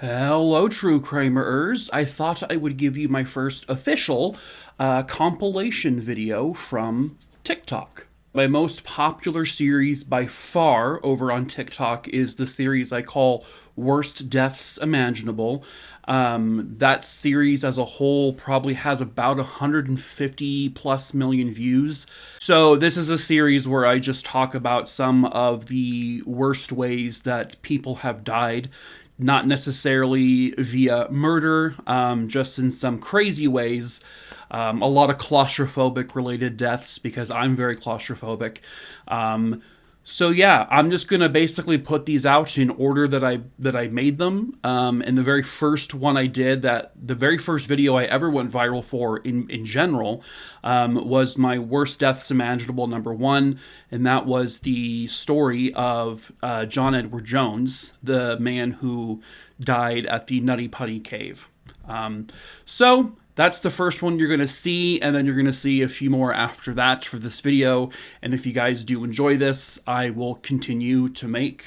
Hello, true crimerers. I thought I would give you my first official compilation video from TikTok. My most popular series by far over on TikTok is the series I call Worst Deaths Imaginable. That series as a whole probably has about 150 plus million views. So this is a series where I just talk about some of the worst ways that people have died. Not necessarily via murder, just in some crazy ways. A lot of claustrophobic related deaths because I'm very claustrophobic. So yeah, I'm just gonna basically put these out in order that I made them. And the very first one I did, the very first video I ever went viral for in general, was my worst deaths imaginable #1, and that was the story of John Edward Jones, the man who died at the Nutty Putty cave. So that's the first one you're going to see, and then you're going to see a few more after that for this video. And if you guys do enjoy this, I will continue to make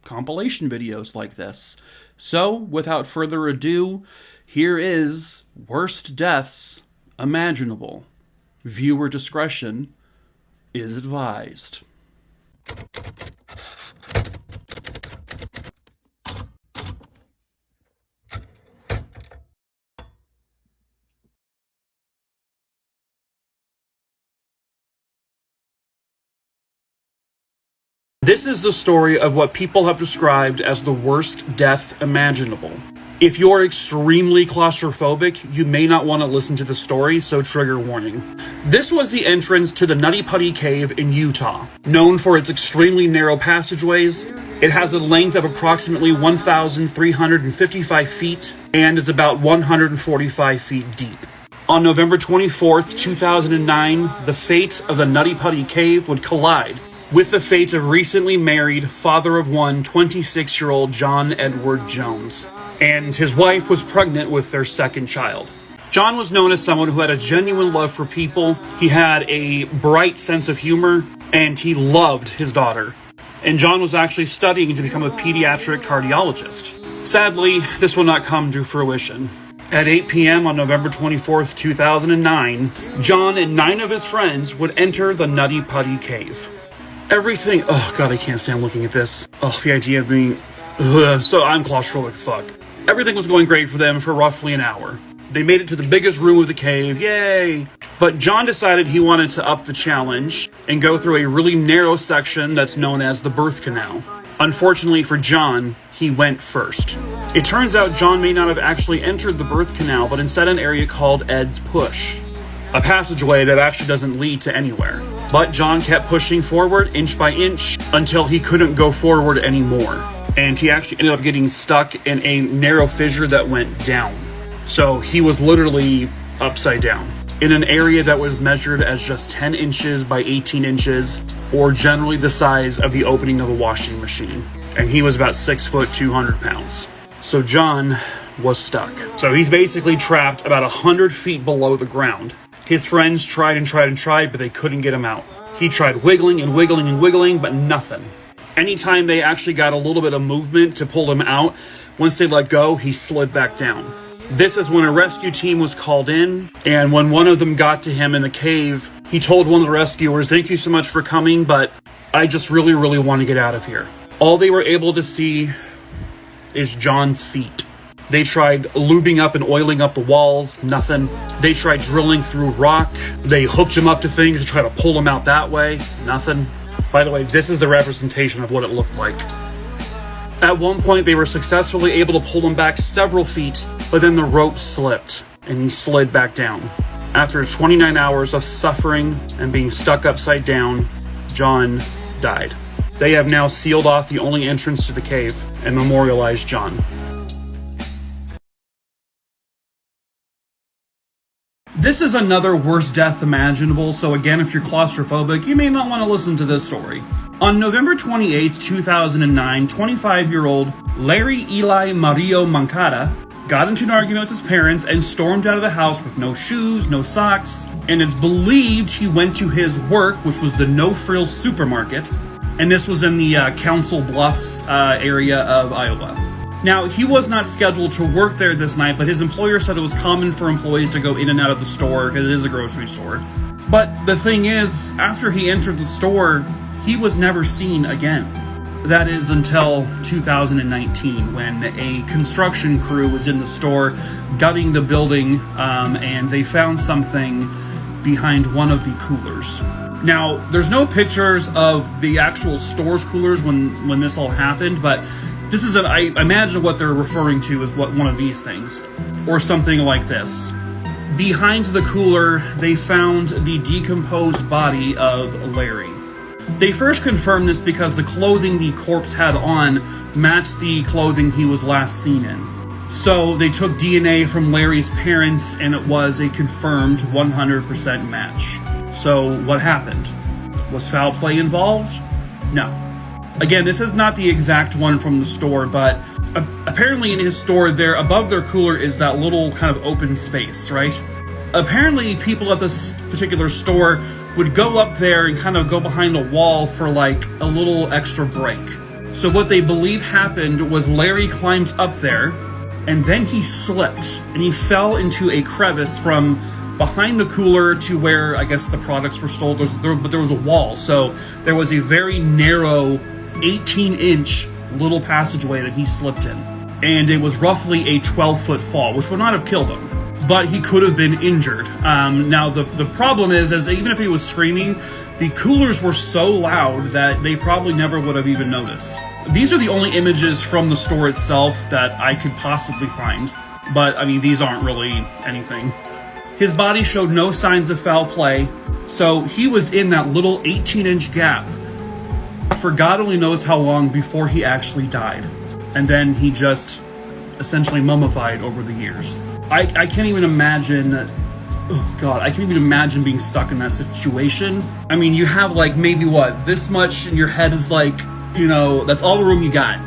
compilation videos like this. So, without further ado, here is Worst Deaths Imaginable. Viewer discretion is advised. This is the story of what people have described as the worst death imaginable. If you're extremely claustrophobic, you may not want to listen to the story, so trigger warning. This was the entrance to the Nutty Putty cave in Utah. Known for its extremely narrow passageways, it has a length of approximately 1,355 feet and is about 145 feet deep. On November 24th, 2009, the fate of the Nutty Putty cave would collide with the fate of recently married, father of one, 26-year-old John Edward Jones. And his wife was pregnant with their second child. John was known as someone who had a genuine love for people. He had a bright sense of humor, and he loved his daughter. And John was actually studying to become a pediatric cardiologist. Sadly, this will not come to fruition. At 8 p.m. on November 24th, 2009, John and 9 of his friends would enter the Nutty Putty cave. Everything, oh god, I can't stand looking at this. Oh, the idea of being, so I'm claustrophobic as fuck. Everything was going great for them for roughly an hour. They made it to the biggest room of the cave, yay! But John decided he wanted to up the challenge and go through a really narrow section that's known as the birth canal. Unfortunately for John, he went first. It turns out John may not have actually entered the birth canal, but instead an area called Ed's Push. A passageway that actually doesn't lead to anywhere. But John kept pushing forward inch by inch until he couldn't go forward anymore. And he actually ended up getting stuck in a narrow fissure that went down. So he was literally upside down in an area that was measured as just 10 inches by 18 inches, or generally the size of the opening of a washing machine. And he was about 6 foot, 200 pounds. So John was stuck. So he's basically trapped about 100 feet below the ground. His friends tried and tried and tried, but they couldn't get him out. He tried wiggling and wiggling and wiggling, but nothing. Anytime they actually got a little bit of movement to pull him out, once they let go, he slid back down. This is when a rescue team was called in, and when one of them got to him in the cave, he told one of the rescuers, "Thank you so much for coming, but I just really, really want to get out of here." All they were able to see is John's feet. They tried lubing up and oiling up the walls, nothing. They tried drilling through rock. They hooked him up to things to try to pull him out that way, nothing. By the way, this is the representation of what it looked like. At one point, they were successfully able to pull him back several feet, but then the rope slipped and he slid back down. After 29 hours of suffering and being stuck upside down, John died. They have now sealed off the only entrance to the cave and memorialized John. This is another worst death imaginable, so again, if you're claustrophobic, you may not want to listen to this story. On November 28th, 2009, 25-year-old Larry Eli Maria Moncada got into an argument with his parents and stormed out of the house with no shoes, no socks, and it's believed he went to his work, which was the No Frills supermarket, and this was in the Council Bluffs area of Iowa. Now, he was not scheduled to work there this night, but his employer said it was common for employees to go in and out of the store because it is a grocery store. But the thing is, after he entered the store, he was never seen again. That is until 2019, when a construction crew was in the store gutting the building, and they found something behind one of the coolers. Now, there's no pictures of the actual store's coolers when this all happened, but this is, I imagine what they're referring to is one of these things, or something like this. Behind the cooler, they found the decomposed body of Larry. They first confirmed this because the clothing the corpse had on matched the clothing he was last seen in. So they took DNA from Larry's parents, and it was a confirmed 100% match. So what happened? Was foul play involved? No. Again, this is not the exact one from the store, but apparently in his store, there above their cooler is that little kind of open space, right? Apparently people at this particular store would go up there and kind of go behind a wall for like a little extra break. So what they believe happened was Larry climbed up there, and then he slipped and he fell into a crevice from behind the cooler to where I guess the products were stored. But there was a wall, so there was a very narrow 18-inch little passageway that he slipped in, and it was roughly a 12-foot fall, which would not have killed him, but he could have been injured. Now the problem is even if he was screaming, the coolers were so loud that they probably never would have even noticed. These are the only images from the store itself that I could possibly find, but I mean, these aren't really anything. His body showed no signs of foul play, so he was in that little 18-inch gap for God only knows how long before he actually died. And then he just essentially mummified over the years. I can't even imagine, oh God, I can't even imagine being stuck in that situation. I mean, you have like maybe this much in your head is like, you know, that's all the room you got.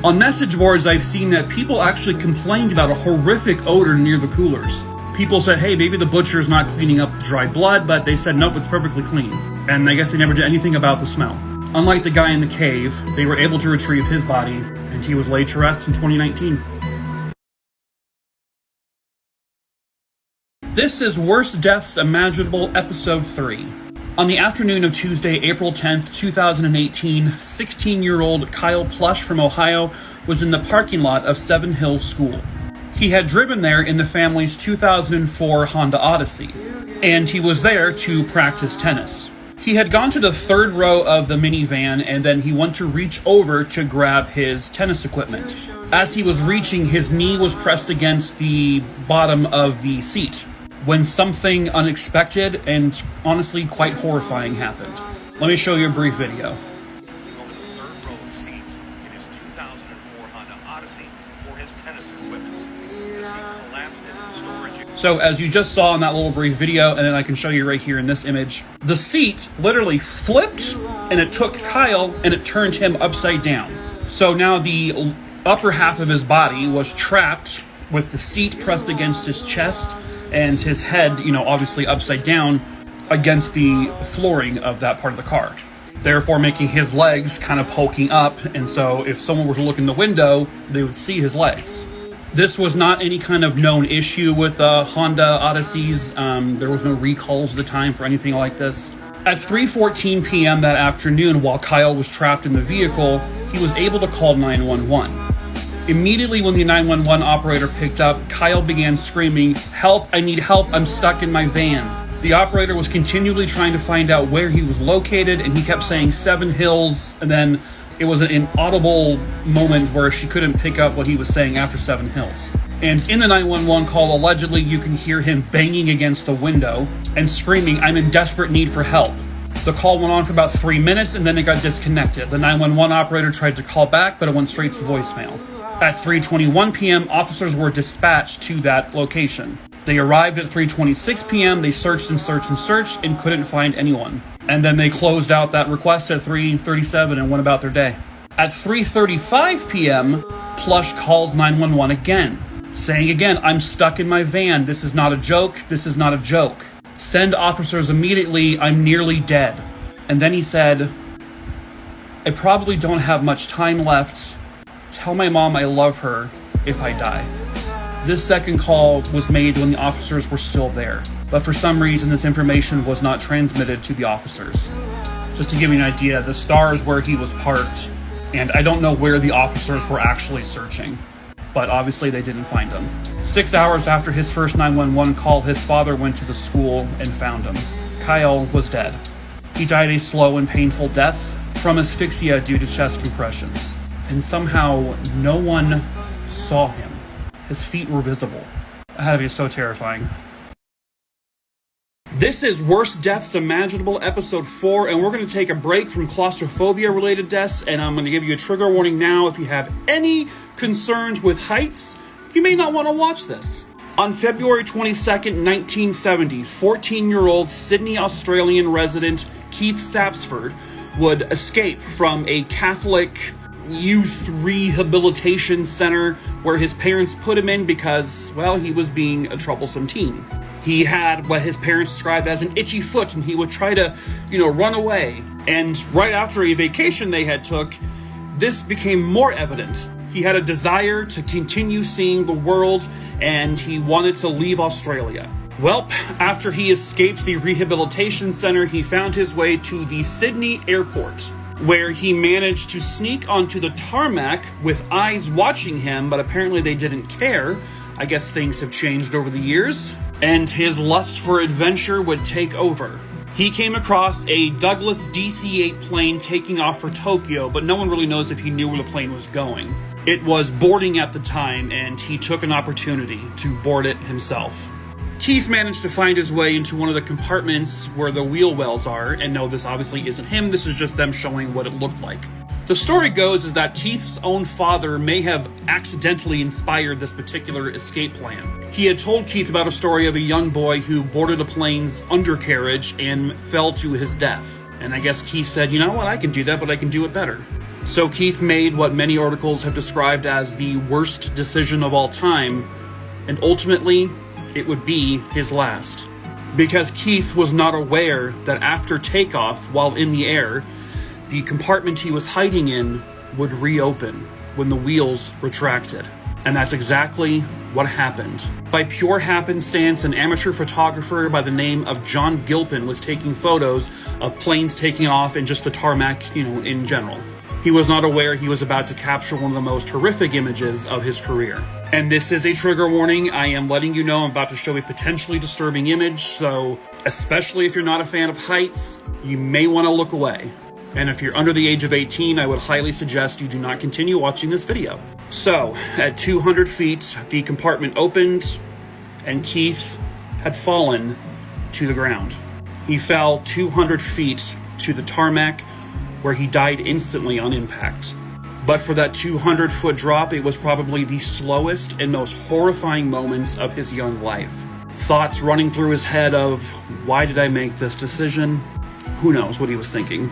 On message boards, I've seen that people actually complained about a horrific odor near the coolers. People said, hey, maybe the butcher's not cleaning up the dried blood, but they said, nope, it's perfectly clean. And I guess they never did anything about the smell. Unlike the guy in the cave, they were able to retrieve his body, and he was laid to rest in 2019. This is Worst Deaths Imaginable, Episode 3. On the afternoon of Tuesday, April 10th, 2018, 16-year-old Kyle Plush from Ohio was in the parking lot of Seven Hills School. He had driven there in the family's 2004 Honda Odyssey, and he was there to practice tennis. He had gone to the third row of the minivan, and then he went to reach over to grab his tennis equipment. As he was reaching, his knee was pressed against the bottom of the seat when something unexpected and honestly quite horrifying happened. Let me show you a brief video. So as you just saw in that little brief video, and then I can show you right here in this image, the seat literally flipped, and it took Kyle and it turned him upside down. So now the upper half of his body was trapped with the seat pressed against his chest and his head, you know, obviously upside down against the flooring of that part of the car, therefore making his legs kind of poking up. And so if someone were to look in the window, they would see his legs. This was not any kind of known issue with Honda Odysseys. There was no recalls at the time for anything like this. At 3:14 p.m. that afternoon, while Kyle was trapped in the vehicle, he was able to call 911. Immediately when the 911 operator picked up, Kyle began screaming, "Help, I need help, I'm stuck in my van." The operator was continually trying to find out where he was located, and he kept saying Seven Hills, and then it was an inaudible moment where she couldn't pick up what he was saying after Seven Hills. And in the 911 call, allegedly, you can hear him banging against the window and screaming, "I'm in desperate need for help." The call went on for about 3 minutes, and then it got disconnected. The 911 operator tried to call back, but it went straight to voicemail. At 3:21 p.m., officers were dispatched to that location. They arrived at 3:26 p.m., they searched and searched and searched and couldn't find anyone. And then they closed out that request at 3:37 and went about their day. At 3:35 p.m., Plush calls 911 again, saying again, "I'm stuck in my van. This is not a joke. This is not a joke. Send officers immediately. I'm nearly dead." And then he said, "I probably don't have much time left. Tell my mom I love her if I die. This second call was made when the officers were still there, but for some reason this information was not transmitted to the officers. Just to give you an idea, the star is where he was parked, and I don't know where the officers were actually searching, but obviously they didn't find him. 6 hours after his first 911 call, his father went to the school and found him. Kyle was dead. He died a slow and painful death from asphyxia due to chest compressions, and somehow no one saw him. His feet were visible. That had to be so terrifying. This is Worst Deaths Imaginable, episode 4, and we're going to take a break from claustrophobia-related deaths, and I'm going to give you a trigger warning now. If you have any concerns with heights, you may not want to watch this. On February 22nd, 1970, 14-year-old Sydney, Australian resident Keith Sapsford would escape from a Catholic youth rehabilitation center where his parents put him in because, well, he was being a troublesome teen. He had what his parents described as an itchy foot, and he would try to, run away. And right after a vacation they had took, this became more evident. He had a desire to continue seeing the world, and he wanted to leave Australia. Well, after he escaped the rehabilitation center, he found his way to the Sydney airport, where he managed to sneak onto the tarmac with eyes watching him, but apparently they didn't care. I guess things have changed over the years, and his lust for adventure would take over. He came across a Douglas DC-8 plane taking off for Tokyo, but no one really knows if he knew where the plane was going. It was boarding at the time, and he took an opportunity to board it himself. Keith managed to find his way into one of the compartments where the wheel wells are, and no, this obviously isn't him, this is just them showing what it looked like. The story goes is that Keith's own father may have accidentally inspired this particular escape plan. He had told Keith about a story of a young boy who boarded a plane's undercarriage and fell to his death. And I guess Keith said, you know what, I can do that, but I can do it better. So Keith made what many articles have described as the worst decision of all time, and ultimately, it would be his last. Because Keith was not aware that after takeoff, while in the air, the compartment he was hiding in would reopen when the wheels retracted. And that's exactly what happened. By pure happenstance, an amateur photographer by the name of John Gilpin was taking photos of planes taking off and just the tarmac, in general. He was not aware he was about to capture one of the most horrific images of his career. And this is a trigger warning. I am letting you know I'm about to show a potentially disturbing image, so especially if you're not a fan of heights, you may want to look away. And if you're under the age of 18, I would highly suggest you do not continue watching this video. So, at 200 feet, the compartment opened, and Keith had fallen to the ground. He fell 200 feet to the tarmac, where he died instantly on impact. But for that 200-foot drop, it was probably the slowest and most horrifying moments of his young life. Thoughts running through his head of, why did I make this decision? Who knows what he was thinking.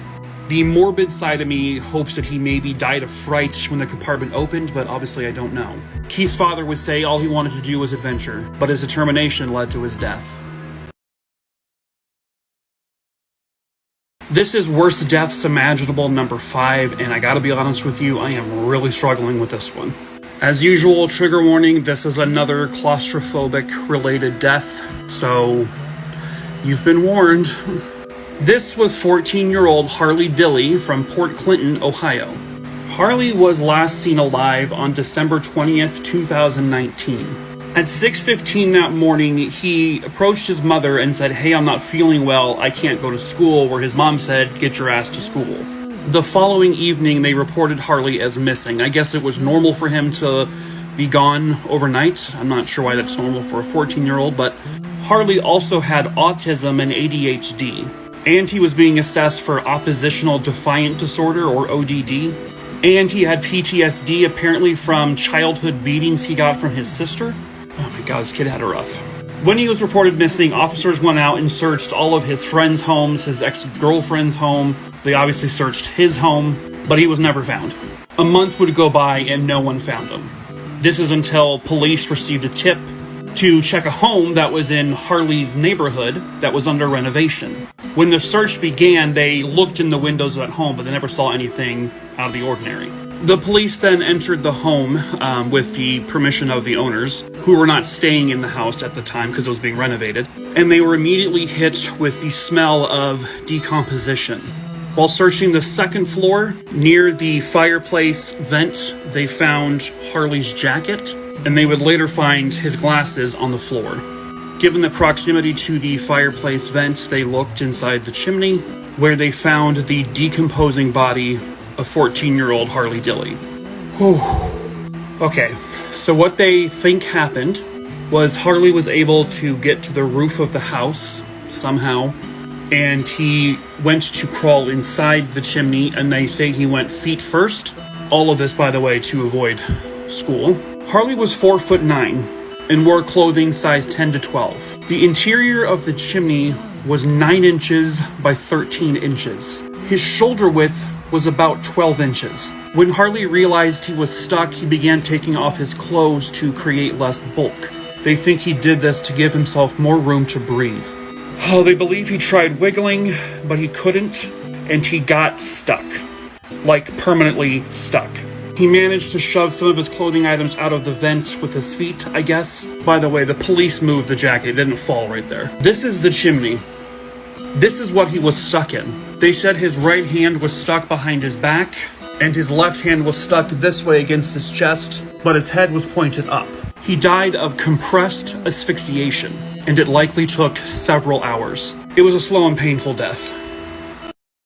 The morbid side of me hopes that he maybe died of fright when the compartment opened, but obviously I don't know. Keith's father would say all he wanted to do was adventure, but his determination led to his death. This is Worst Deaths Imaginable number 5, and I gotta be honest with you, I am really struggling with this one. As usual, trigger warning, this is another claustrophobic related death, so you've been warned. This was 14-year-old Harley Dilly from Port Clinton, Ohio. Harley was last seen alive on December 20th, 2019. At 6:15 that morning, he approached his mother and said, hey, I'm not feeling well, I can't go to school, where his mom said, get your ass to school. The following evening, they reported Harley as missing. I guess it was normal for him to be gone overnight. I'm not sure why that's normal for a 14-year-old, but Harley also had autism and ADHD, and he was being assessed for oppositional defiant disorder, or ODD, and he had PTSD apparently from childhood beatings he got from his sister. Oh my god, this kid had it rough. When he was reported missing, officers went out and searched all of his friends' homes, his ex-girlfriend's home. They obviously searched his home, but he was never found. A month would go by and no one found him. This is until police received a tip to check a home that was in Harley's neighborhood that was under renovation. When the search began, they looked in the windows of that home, but they never saw anything out of the ordinary. The police then entered the home with the permission of the owners, who were not staying in the house at the time because it was being renovated, and they were immediately hit with the smell of decomposition. While searching the second floor, near the fireplace vent, they found Harley's jacket, and they would later find his glasses on the floor. Given the proximity to the fireplace vent, they looked inside the chimney, where they found the decomposing body of 14-year-old Harley Dilly. Whew. Okay, so what they think happened was Harley was able to get to the roof of the house somehow, and he went to crawl inside the chimney, and they say he went feet first. All of this, by the way, to avoid school. Harley was 4'9" and wore clothing size 10 to 12. The interior of the chimney was 9 inches by 13 inches. His shoulder width was about 12 inches. When Harley realized he was stuck, he began taking off his clothes to create less bulk. They think he did this to give himself more room to breathe. Oh, they believe he tried wiggling, but he couldn't, and he got stuck. Like, permanently stuck. He managed to shove some of his clothing items out of the vent with his feet, I guess. By the way, the police moved the jacket. It didn't fall right there. This is the chimney. This is what he was stuck in. They said his right hand was stuck behind his back, and his left hand was stuck this way against his chest, but his head was pointed up. He died of compressed asphyxiation, and it likely took several hours. It was a slow and painful death.